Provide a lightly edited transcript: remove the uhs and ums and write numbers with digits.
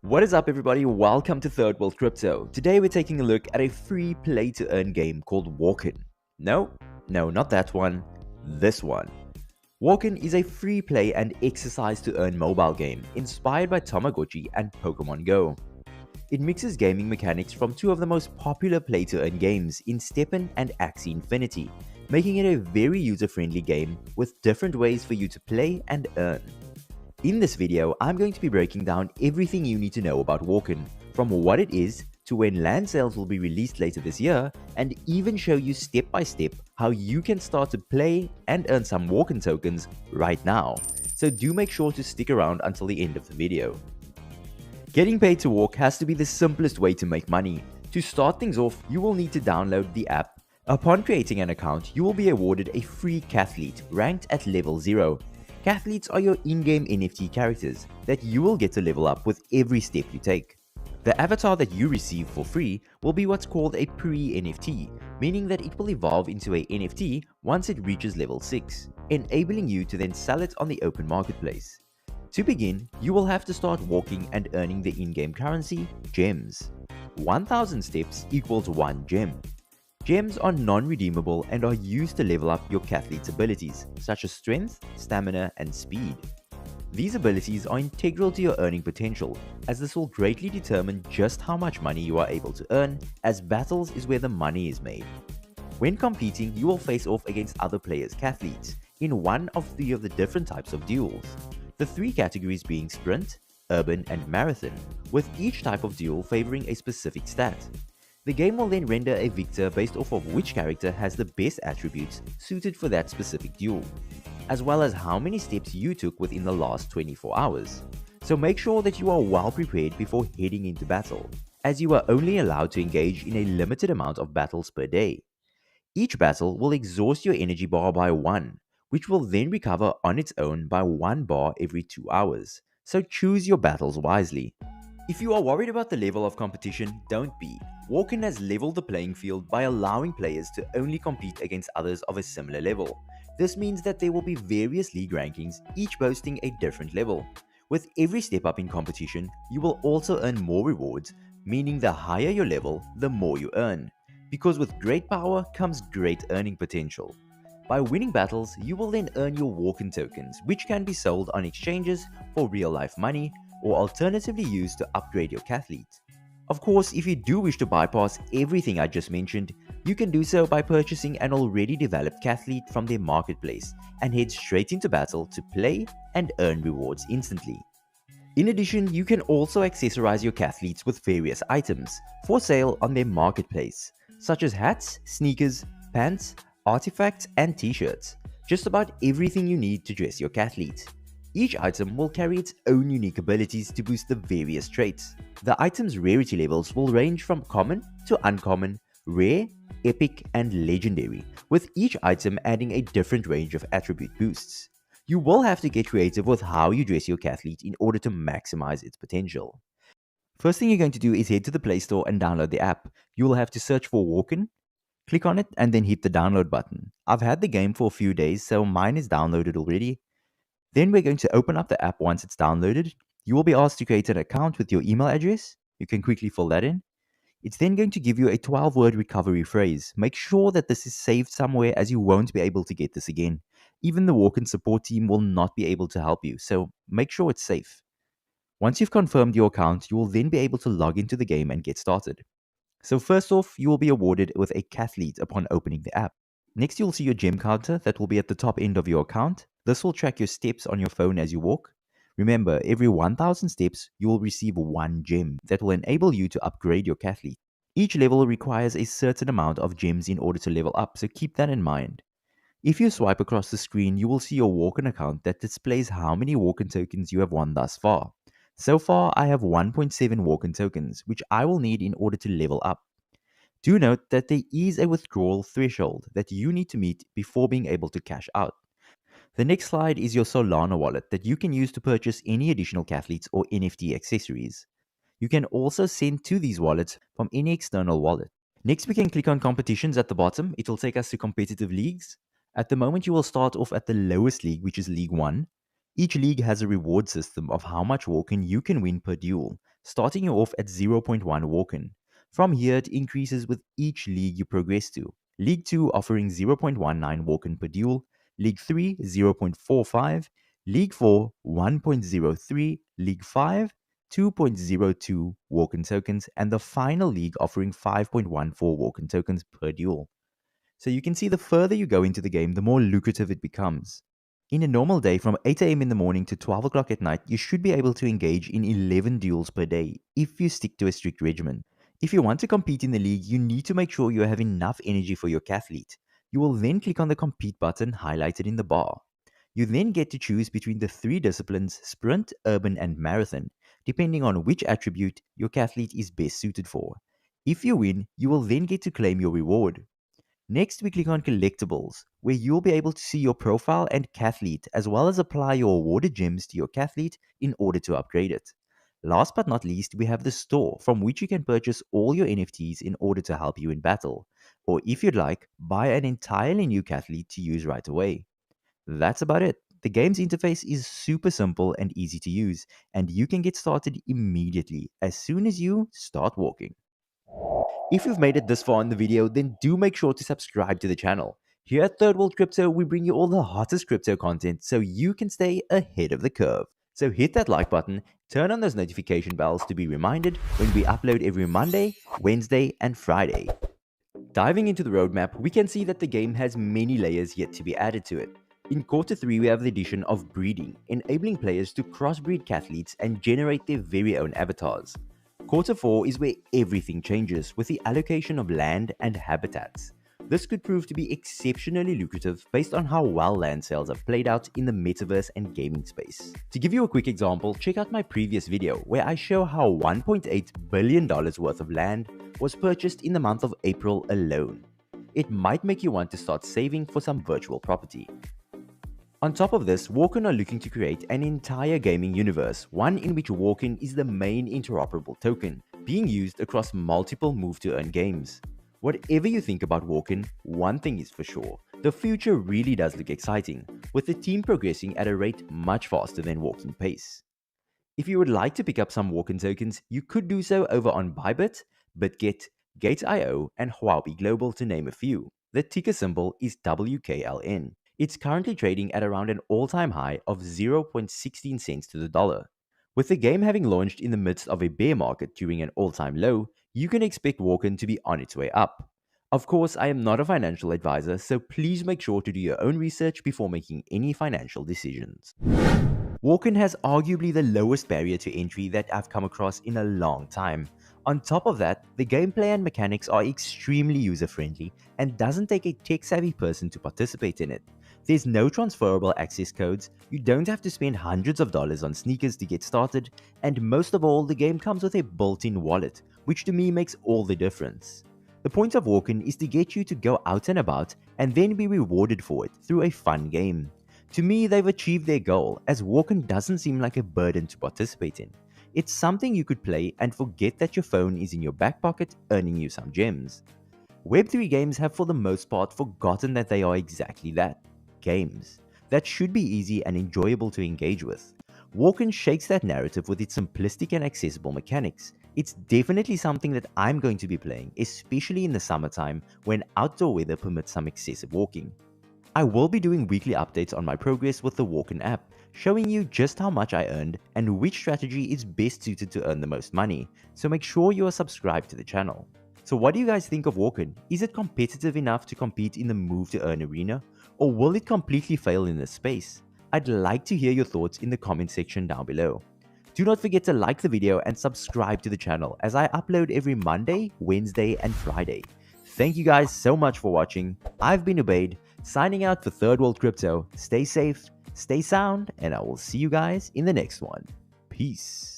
What is up, everybody? Welcome to Third World Crypto. Today we're taking a look at a free play to earn game called Walken. No, not that one, this one. Walken is a free play and exercise to earn mobile game inspired by Tamagotchi and Pokemon Go. It mixes gaming mechanics from two of the most popular play to earn games in Steppen and Axie Infinity, making it a very user-friendly game with different ways for you to play and earn. In this video, I'm going to be breaking down everything you need to know about Walken, from what it is to when land sales will be released later this year, and even show you step by step how you can start to play and earn some Walken tokens right now. So do make sure to stick around until the end of the video. Getting paid to walk has to be the simplest way to make money. To start things off, you will need to download the app. Upon creating an account, you will be awarded a free Cathlete ranked at level 0. Cathletes are your in-game NFT characters that you will get to level up with every step you take. The avatar that you receive for free will be what's called a pre-NFT, meaning that it will evolve into a NFT once it reaches level 6, enabling you to then sell it on the open marketplace. To begin, you will have to start walking and earning the in-game currency, gems. 1000 steps equals 1 gem. Gems are non-redeemable and are used to level up your Cathlete's abilities, such as strength, stamina, and speed. These abilities are integral to your earning potential, as this will greatly determine just how much money you are able to earn, as battles is where the money is made. When competing, you will face off against other players' Cathletes in one of 3 of the different types of duels. The 3 categories being sprint, urban, and marathon, with each type of duel favoring a specific stat. The game will then render a victor based off of which character has the best attributes suited for that specific duel, as well as how many steps you took within the last 24 hours. So make sure that you are well prepared before heading into battle, as you are only allowed to engage in a limited amount of battles per day. Each battle will exhaust your energy bar by 1, which will then recover on its own by 1 bar every 2 hours, so choose your battles wisely. If you are worried about the level of competition, don't be. Walken has leveled the playing field by allowing players to only compete against others of a similar level. This means that there will be various league rankings, each boasting a different level. With every step up in competition, you will also earn more rewards, meaning the higher your level, the more you earn. Because with great power comes great earning potential. By winning battles, you will then earn your Walken tokens, which can be sold on exchanges for real-life money, or alternatively used to upgrade your Cathlete. Of course, if you do wish to bypass everything I just mentioned, you can do so by purchasing an already developed Cathlete from their marketplace and head straight into battle to play and earn rewards instantly. In addition, you can also accessorize your Cathletes with various items for sale on their marketplace, such as hats, sneakers, pants, artifacts, and t-shirts. Just about everything you need to dress your Cathlete. Each item will carry its own unique abilities to boost the various traits. The item's rarity levels will range from common to uncommon, rare, epic, and legendary, with each item adding a different range of attribute boosts. You will have to get creative with how you dress your Cathlete in order to maximize its potential. First thing you're going to do is head to the Play Store and download the app. You will have to search for Walken, click on it, and then hit the download button. I've had the game for a few days, so mine is downloaded already. Then we're going to open up the app once it's downloaded. You will be asked to create an account with your email address. You can quickly fill that in. It's then going to give you a 12-word recovery phrase. Make sure that this is saved somewhere, as you won't be able to get this again. Even the Walken support team will not be able to help you, so make sure it's safe. Once you've confirmed your account, you will then be able to log into the game and get started. So first off, you will be awarded with a Cathlete upon opening the app. Next, you'll see your gem counter that will be at the top end of your account. This will track your steps on your phone as you walk. Remember, every 1000 steps, you will receive 1 gem that will enable you to upgrade your Cathlete. Each level requires a certain amount of gems in order to level up, so keep that in mind. If you swipe across the screen, you will see your Walken account that displays how many Walken tokens you have won thus far. So far, I have 1.7 Walken tokens, which I will need in order to level up. Do note that there is a withdrawal threshold that you need to meet before being able to cash out. The next slide is your Solana wallet that you can use to purchase any additional Cathletes or NFT accessories. You can also send to these wallets from any external wallet. Next, we can click on competitions at the bottom. It will take us to competitive leagues. At the moment, you will start off at the lowest league, which is League 1. Each league has a reward system of how much Walken you can win per duel. starting you off at 0.1 Walken. From here, it increases with each league you progress to. League 2 offering 0.19 Walken per duel, League 3 0.45, League 4 1.03, League 5 2.02 Walken tokens, and the final league offering 5.14 Walken tokens per duel. So you can see the further you go into the game, the more lucrative it becomes. In a normal day from 8 am in the morning to 12 o'clock at night, you should be able to engage in 11 duels per day if you stick to a strict regimen. If you want to compete in the league, you need to make sure you have enough energy for your cathlete. You will then click on the compete button highlighted in the bar. You then get to choose between the 3 disciplines sprint, urban, and marathon, depending on which attribute your cathlete is best suited for. If you win, you will then get to claim your reward. Next, we click on Collectibles, where you'll be able to see your profile and cathlete, as well as apply your awarded gems to your cathlete in order to upgrade it. Last but not least, we have the store, from which you can purchase all your NFTs in order to help you in battle, or if you'd like, buy an entirely new cathlete to use right away. That's about it. The game's interface is super simple and easy to use, and you can get started immediately as soon as you start walking. If you've made it this far in the video, then do make sure to subscribe to the channel. Here at Third World Crypto, we bring you all the hottest crypto content so you can stay ahead of the curve. So hit that like button, turn on those notification bells to be reminded when we upload every Monday, Wednesday, and Friday. Diving into the roadmap, we can see that the game has many layers yet to be added to it. In Quarter 3, we have the addition of breeding, enabling players to crossbreed cathletes and generate their very own avatars. Quarter 4 is where everything changes with the allocation of land and habitats. This could prove to be exceptionally lucrative based on how well land sales have played out in the metaverse and gaming space. To give you a quick example, check out my previous video where I show how $1.8 billion worth of land was purchased in the month of April alone. It might make you want to start saving for some virtual property. On top of this, Walken are looking to create an entire gaming universe, one in which Walken is the main interoperable token, being used across multiple move-to-earn games. Whatever you think about Walken, one thing is for sure, the future really does look exciting, with the team progressing at a rate much faster than walking pace. If you would like to pick up some Walken tokens, you could do so over on Bybit, BitGet, Gate.io, and Huobi Global to name a few. The ticker symbol is WKLN. It's currently trading at around an all-time high of 0.16 cents to the dollar. With the game having launched in the midst of a bear market during an all-time low, you can expect Walken to be on its way up. Of course, I am not a financial advisor, so please make sure to do your own research before making any financial decisions. Walken has arguably the lowest barrier to entry that I've come across in a long time. On top of that, the gameplay and mechanics are extremely user-friendly and doesn't take a tech-savvy person to participate in it. There's no transferable access codes, you don't have to spend hundreds of dollars on sneakers to get started, and most of all, the game comes with a built-in wallet, which to me makes all the difference. The point of Walken is to get you to go out and about and then be rewarded for it through a fun game. To me, they've achieved their goal, as Walken doesn't seem like a burden to participate in. It's something you could play and forget that your phone is in your back pocket earning you some gems. Web3 games have for the most part forgotten that they are exactly that, games, that should be easy and enjoyable to engage with. Walken shakes that narrative with its simplistic and accessible mechanics. It's definitely something that I'm going to be playing, especially in the summertime when outdoor weather permits some excessive walking. I will be doing weekly updates on my progress with the Walken app, showing you just how much I earned and which strategy is best suited to earn the most money, so make sure you are subscribed to the channel. So what do you guys think of Walken? Is it competitive enough to compete in the move to earn arena, or will it completely fail in this space? I'd like to hear your thoughts in the comment section down below. Do not forget to like the video and subscribe to the channel as I upload every Monday, Wednesday, and Friday. Thank you guys so much for watching. I've been Ubaid, signing out for Third World Crypto. Stay safe, stay sound, and I will see you guys in the next one. Peace.